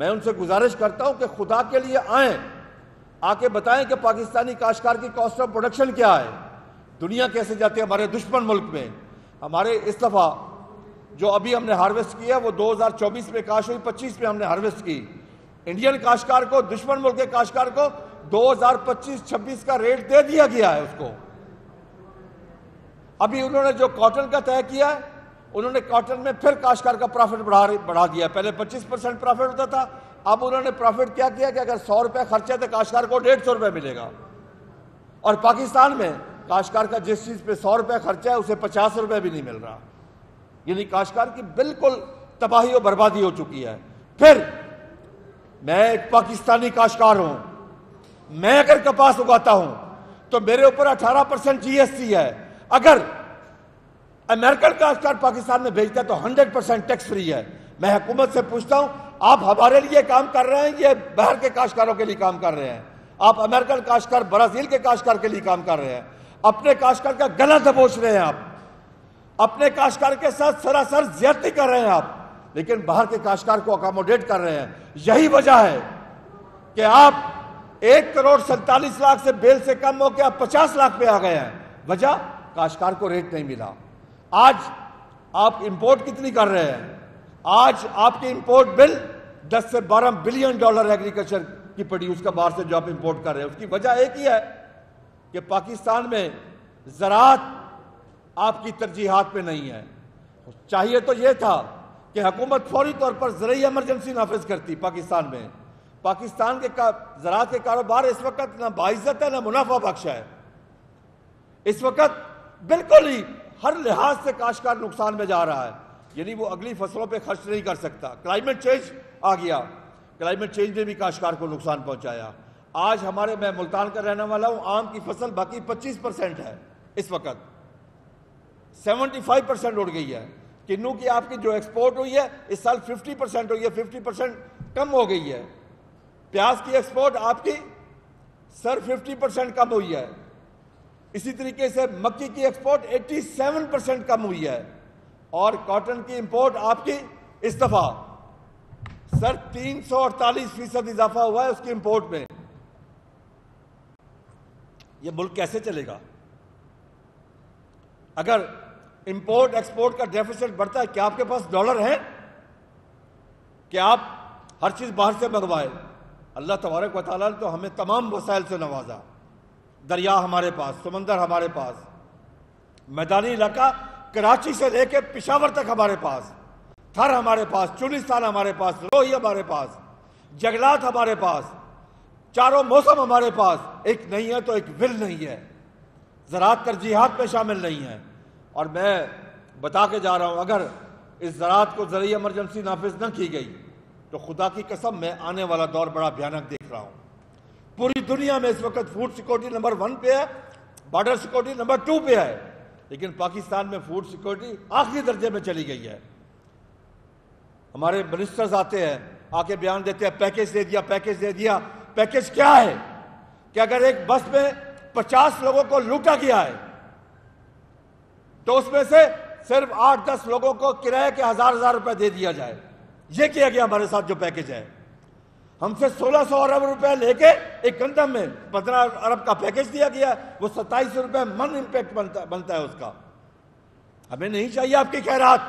میں ان سے گزارش کرتا ہوں کہ خدا کے لیے آئیں، آ کے بتائیں کہ پاکستانی کاشتکار کی کاسٹ آف پروڈکشن کیا ہے، دنیا کیسے جاتی ہے ہمارے دشمن ملک میں۔ ہمارے اس دفعہ جو ابھی ہم نے ہارویسٹ کیا وہ 2024 میں کاشت ہوئی، 25 میں ہم نے ہارویسٹ کی۔ انڈین کاشتکار کو، دشمن ملک کے کاشتکار کو 2025-26 کا ریٹ دے دیا گیا ہے اس کو۔ ابھی انہوں نے جو کاٹن کا طے کیا ہے، انہوں نے کاٹن میں پھر کاشتکار کا پرافٹ بڑھا دیا ہے۔ پہلے 25% پرافٹ ہوتا تھا، اب انہوں نے پرافٹ کیا کیا کہ اگر 100 روپے خرچہ ہے تو کاشتکار کو 150 روپے ملے گا۔ اور پاکستان میں کاشتکار کا جس چیز پہ 100 روپے خرچہ ہے اسے 50 روپے بھی نہیں مل رہا، یعنی کاشتکار کی بالکل تباہی و بربادی ہو چکی ہے۔ پھر میں ایک پاکستانی کاشتکار ہوں، میں اگر کپاس اگاتا ہوں تو میرے اوپر 18% GST ہے۔ اگر امریکن کاشتکار پاکستان میں بھیجتا ہے تو 100% ٹیکس فری ہے۔ میں حکومت سے پوچھتا ہوں، آپ ہمارے لیے کام کر رہے ہیں، یہ باہر کے کاشتکاروں کے لیے کام کر رہے ہیں؟ آپ امریکن کاشتکار، برازیل کے کاشتکار کے لیے کام کر رہے ہیں، اپنے کاشتکار کا گلا دبوچ رہے ہیں، آپ اپنے کاشتکار کے ساتھ سراسر زیادتی کر رہے ہیں آپ، لیکن باہر کے کاشتکار کو اکاموڈیٹ کر رہے ہیں۔ یہی وجہ ہے کہ آپ 1,47,00,000 سے بیل سے کم ہو کے آپ 50 لاکھ پہ آ گئے ہیں۔ وجہ کاشتکار کو ریٹ نہیں ملا۔ آج آپ امپورٹ کتنی کر رہے ہیں؟ آج آپ کی امپورٹ بل 10 سے 12 بلین ڈالر ایگریکلچر کی پڑی، اس کا باہر سے جو آپ امپورٹ کر رہے ہیں۔ اس کی وجہ ایک ہی ہے کہ پاکستان میں زراعت آپ کی ترجیحات میں نہیں ہے۔ چاہیے تو یہ تھا کہ حکومت فوری طور پر زرعی ایمرجنسی نافذ کرتی پاکستان میں۔ پاکستان کے زراعت کے کاروبار اس وقت نہ باعزت ہے نہ منافع بخش ہے۔ اس وقت بالکل ہی ہر لحاظ سے کاشتکار نقصان میں جا رہا ہے، یعنی وہ اگلی فصلوں پہ خرچ نہیں کر سکتا۔ کلائمیٹ چینج آ گیا، کلائمیٹ چینج نے بھی کاشتکار کو نقصان پہنچایا۔ آج میں ملتان کا رہنے والا ہوں، آم کی فصل باقی 25% ہے، اس وقت 75% اڑ گئی ہے۔ کنو کی آپ کی جو ایکسپورٹ ہوئی ہے اس سال 50% ہوئی ہے، 50% کم ہو گئی ہے۔ پیاز کی ایکسپورٹ آپ کی 50% کم ہوئی ہے۔ اسی طریقے سے مکی کی ایکسپورٹ 87% کم ہوئی ہے، اور کاٹن کی امپورٹ آپ کی اس دفعہ 348% اضافہ ہوا ہے اس کی امپورٹ میں۔ یہ ملک کیسے چلے گا اگر امپورٹ ایکسپورٹ کا ڈیفیسٹ بڑھتا ہے؟ کیا آپ کے پاس ڈالر ہیں کہ آپ ہر چیز باہر سے منگوائے؟ اللہ تبارک و تعالیٰ نے تو ہمیں تمام وسائل سے نوازا، دریا ہمارے پاس، سمندر ہمارے پاس، میدانی علاقہ کراچی سے لے کے پشاور تک ہمارے پاس، تھر ہمارے پاس، چولستان ہمارے پاس، روہی ہمارے پاس، جنگلات ہمارے پاس، چاروں موسم ہمارے پاس۔ ایک نہیں ہے تو ایک ول نہیں ہے، زراعت ترجیحات میں شامل نہیں ہے۔ اور میں بتا کے جا رہا ہوں، اگر اس زراعت کو زرعی ایمرجنسی نافذ نہ کی گئی تو خدا کی قسم میں آنے والا دور بڑا بھیانک دیکھ رہا ہوں۔ پوری دنیا میں اس وقت فوڈ سیکورٹی نمبر 1 پہ ہے، بارڈر سیکورٹی نمبر 2 پہ ہے، لیکن پاکستان میں فوڈ سیکورٹی آخری درجے میں چلی گئی ہے۔ ہمارے منسٹرز آتے ہیں، آ کے بیان دیتے ہیں پیکیج دے دیا، پیکیج دے دیا۔ پیکیج کیا ہے کہ اگر ایک بس میں 50 لوگوں کو لوٹا گیا ہے تو اس میں سے صرف 8-10 لوگوں کو کرایہ کے 1000 روپے دے دیا جائے۔ یہ کیا گیا ہمارے ساتھ جو پیکیج ہے۔ ہم سے 1600 ارب روپے لے کے ایک گندم میں 15 ارب کا پیکیج دیا گیا، وہ 27 روپے من امپیکٹ بنتا ہے اس کا۔ ہمیں نہیں چاہیے آپ کی خیرات،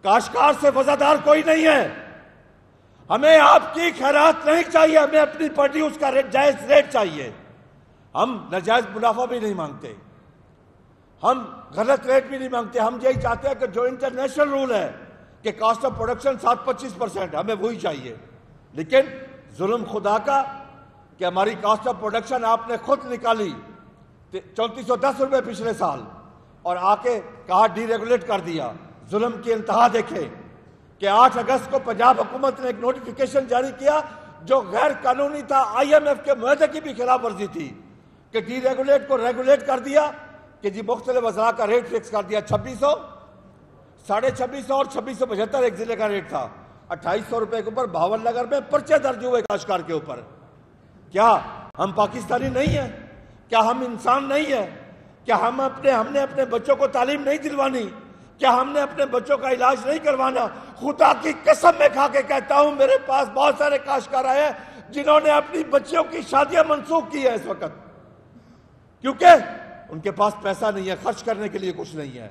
کاشتکار سے وفادار کوئی نہیں ہے، ہمیں آپ کی خیرات نہیں چاہیے، ہمیں اپنی پروڈیوس کا جائز ریٹ چاہیے۔ ہم ناجائز منافع بھی نہیں مانگتے، ہم غلط ریٹ بھی نہیں مانگتے، ہم یہی چاہتے ہیں کہ جو انٹرنیشنل رول ہے کہ کاسٹ آف پروڈکشن 7-25%، ہمیں وہی چاہیے۔ لیکن ظلم خدا کا کہ ہماری کاسٹ آف پروڈکشن آپ نے خود نکالی 3410 روپے پچھلے سال، اور آ کے کہا ڈی ریگولیٹ کر دیا۔ ظلم کی انتہا دیکھیں کہ 8 اگست کو پنجاب حکومت نے ایک نوٹیفیکیشن جاری کیا جو غیر قانونی تھا، IMF کے معاہدے کی بھی خلاف ورزی تھی، کہ ڈی ریگولیٹ کو ریگولیٹ کر دیا کہ جی مختلف اضلاع کا ریٹ فکس کر دیا، 2600، 2650 اور 2675 ایک ضلع کا ریٹ تھا، 2800 روپے کے اوپر 52 نگر میں پرچے درج ہوئے کاشتکار کے اوپر۔ کیا ہم پاکستانی نہیں ہیں؟ کیا ہم انسان نہیں ہیں؟ کیا ہم نے اپنے بچوں کو تعلیم نہیں دلوانی؟ کیا ہم نے اپنے بچوں کا علاج نہیں کروانا؟ خدا کی قسم میں کھا کے کہتا ہوں، میرے پاس بہت سارے کاشتکار آئے ہیں جنہوں نے اپنی بچیوں کی شادیاں منسوخ کی ہیں اس وقت، کیونکہ ان کے پاس پیسہ نہیں ہے، خرچ کرنے کے لیے کچھ نہیں ہے۔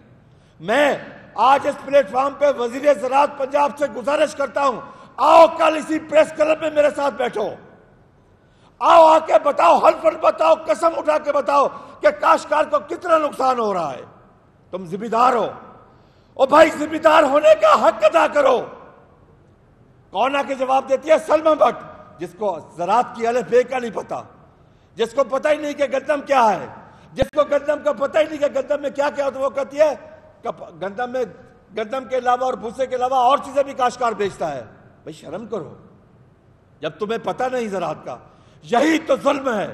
میں آج اس پلیٹ فارم پہ وزیر زراعت پنجاب سے گزارش کرتا ہوں، آؤ کل اسی پریس کلب میں میرے ساتھ بیٹھو، آؤ آ کے بتاؤ، حلفاً بتاؤ، قسم اٹھا کے بتاؤ کہ کاشتکار کو کتنا نقصان ہو رہا ہے۔ تم ذمہ دار ہو، اور بھائی ذمہ دار ہونے کا حق ادا کرو۔ کون آ کے جواب دیتی ہے؟ سلمہ بٹ، جس کو زراعت کی الف بے کا نہیں پتا، جس کو پتہ ہی نہیں کہ گندم کیا ہے، جس کو گندم کا پتہ ہی نہیں کہ گندم میں کیا کیا ہوتا ہے، وہ کہتی ہے گندم کے علاوہ اور بھوسے کے علاوہ اور چیزیں بھی کاشتکار بیچتا ہے۔ بھائی شرم کرو، جب تمہیں پتہ نہیں زراعت کا۔ یہی تو ظلم ہے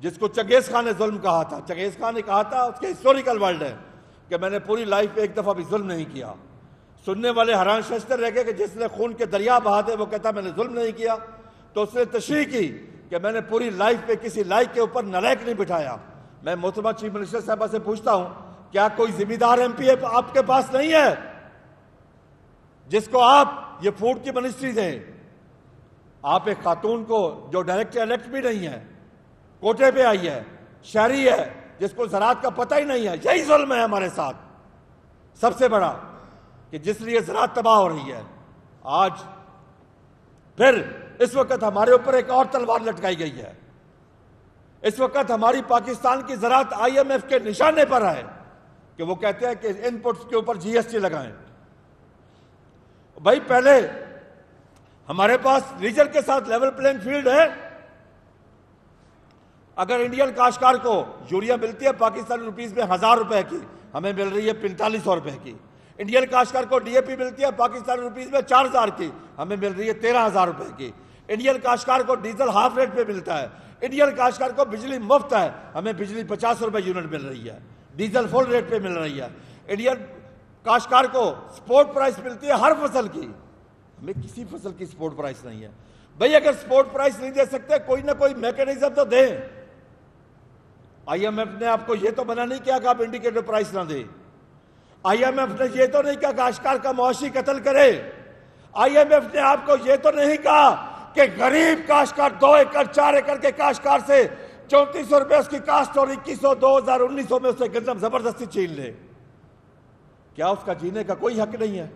جس کو چنگیز خان نے ظلم کہا تھا۔ چنگیز خان نے کہا تھا، اس کے ہسٹوریکل ورڈ ہے کہ میں نے پوری لائف پہ ایک دفعہ بھی ظلم نہیں کیا۔ سننے والے حیران ششتر رہ گئے کہ جس نے خون کے دریا بہا دے وہ کہتا میں نے ظلم نہیں کیا۔ تو اس نے تشریح کی کہ میں نے پوری لائف پہ کسی لائق کے اوپر نالائق نہیں بٹھایا۔ میں محترمہ چیف منسٹر صاحبہ سے پوچھتا ہوں، کیا کوئی ذمہ دار ایم پی آپ کے پاس نہیں ہے جس کو آپ یہ فوڈ کی منسٹری دیں؟ آپ ایک خاتون کو جو ڈائریکٹ الیکٹ بھی نہیں ہے، کوٹے پہ آئی ہے، شہری ہے، جس کو زراعت کا پتہ ہی نہیں ہے۔ یہی ظلم ہے ہمارے ساتھ سب سے بڑا، کہ جس لیے زراعت تباہ ہو رہی ہے۔ آج پھر اس وقت ہمارے اوپر ایک اور تلوار لٹکائی گئی ہے۔ اس وقت ہماری پاکستان کی زراعت آئی ایم ایف کے نشانے پر ہے کہ وہ کہتے ہیں کہ ان پٹس کے اوپر جی ایس ٹی لگائیں۔ بھائی پہلے ہمارے پاس ریجن کے ساتھ لیول پلینگ فیلڈ ہے۔ اگر انڈین کاشتکار کو یوریا ملتی ہے پاکستانی روپیز میں 1000 روپے کی، ہمیں مل رہی ہے 4500 روپے کی۔ انڈین کاشتکار کو ڈی اے پی ملتی ہے پاکستانی روپیز میں 4000 کی، ہمیں مل رہی ہے 13000 روپے کی۔ انڈین کاشتکار کو ڈیزل ہاف ریٹ پہ ملتا ہے۔ انڈین کاشتکار کو بجلی مفت ہے، ہمیں بجلی 50 روپے یونٹ مل رہی ہے، ڈیزل فل ریٹ پہ مل رہی ہے۔ انڈین کاشتکار کو سپورٹ پرائس ملتی ہے ہر فصل کی، ہمیں کسی فصل کی سپورٹ پرائس نہیں ہے۔ بھئی اگر سپورٹ پرائس نہیں دے سکتے، کوئی نہ کوئی میکینزم تو دیں۔ آئی ایم ایف نے آپ کو یہ تو منع نہیں کیا کہ آپ انڈیکیٹر پرائس نہ دیں۔ آئی ایم ایف نے یہ تو نہیں کہا کاشتکار کا معاشی قتل کرے۔ آئی ایم ایف نے آپ کو یہ تو نہیں کہا کہ غریب کاشتکار 2 ایکڑ 4 ایکڑ کے کاشتکار سے 3400 روپے اس کی کاسٹ اور 2100 2019 میں اس سے گندم زبردستی چھین لے۔ کیا اس کا جینے کا کوئی حق نہیں ہے؟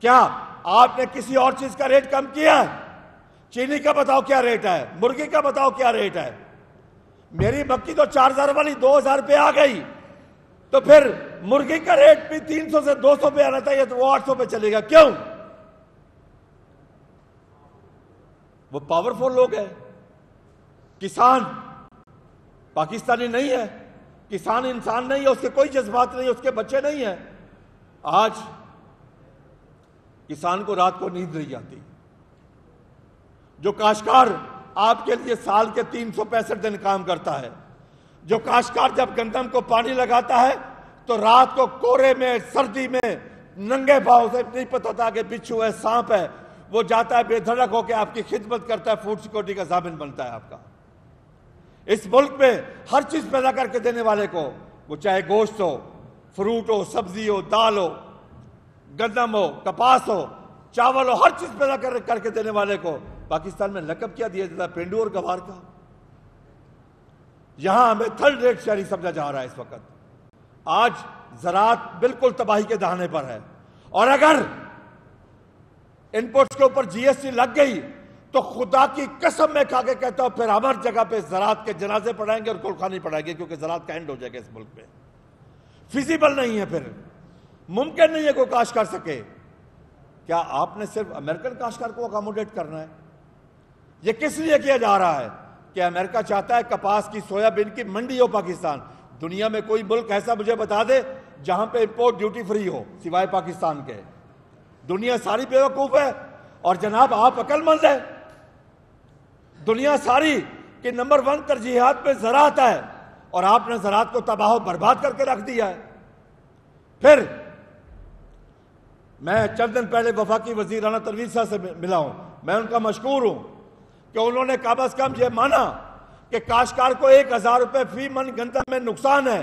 کیا آپ نے کسی اور چیز کا ریٹ کم کیا ہے؟ چینی کا بتاؤ کیا ریٹ ہے، مرغی کا بتاؤ کیا ریٹ ہے۔ میری مکی تو 4000 والی 2000 پہ آ گئی، تو پھر مرغی کا ریٹ بھی 300 سے 200 پہ آنا چاہیے، تو وہ 800 پہ چلے گا۔ کیوں؟ وہ پاورفل لوگ ہیں۔ کسان پاکستانی نہیں ہے، کسان انسان نہیں ہے، اس کے کوئی جذبات نہیں ہے، اس کے بچے نہیں ہیں۔ آج کسان کو رات کو نیند نہیں آتی۔ جو کاشتکار آپ کے لیے سال کے 365 دن کام کرتا ہے، جو کاشتکار جب گندم کو پانی لگاتا ہے تو رات کو کورے میں سردی میں ننگے پاؤں سے نہیں پتہ ہوتا کہ بچھو ہے سانپ ہے، وہ جاتا ہے بے دھڑک ہو کے آپ کی خدمت کرتا ہے، فوڈ سیکورٹی کا ضامن بنتا ہے آپ کا۔ اس ملک میں ہر چیز پیدا کر کے دینے والے کو، وہ چاہے گوشت ہو، فروٹ ہو، سبزی ہو، دال ہو، گندم ہو، کپاس ہو، چاول ہو، ہر چیز پیدا کر کے دینے والے کو پاکستان میں لقب کیا دیا جاتا ہے؟ پینڈو اور گوار کا۔ یہاں ہمیں تھرڈ ریٹ شہری سمجھا جا رہا ہے اس وقت۔ آج زراعت بالکل تباہی کے دہانے پر ہے، اور اگر ان پٹس کے اوپر جی ایس ٹی لگ گئی تو خدا کی قسم میں کھا کے کہتا ہوں پھر ہماری جگہ پہ زراعت کے جنازے پڑھائیں گے اور کلخانی پڑھائیں گے، کیونکہ زراعت کا اینڈ ہو جائے گا اس ملک میں۔ فیزیبل نہیں ہے، پھر ممکن نہیں ہے کوئی کاشت کر سکے۔ کیا آپ نے صرف امریکن کاشتکار کو اکاموڈیٹ کرنا ہے؟ یہ کس لیے کیا جا رہا ہے کہ امریکہ چاہتا ہے کپاس کی، سویا بین کی منڈی ہو پاکستان۔ دنیا میں کوئی ملک ایسا مجھے بتا دے جہاں پہ امپورٹ ڈیوٹی فری ہو سوائے پاکستان کے۔ دنیا ساری بیوقوف ہے، اور جناب آپ عقل مند ہیں۔ دنیا ساری کہ نمبر 1 ترجیحات میں زراعت ہے، اور آپ نے زراعت کو تباہ و برباد کر کے رکھ دیا ہے۔ پھر میں چند دن پہلے وفاقی وزیر رانا تنویر صاحب سے ملا ہوں، میں ان کا مشکور ہوں کہ انہوں نے کم از کم یہ مانا کہ کاشتکار کو 1000 روپے فی من گندم میں نقصان ہے،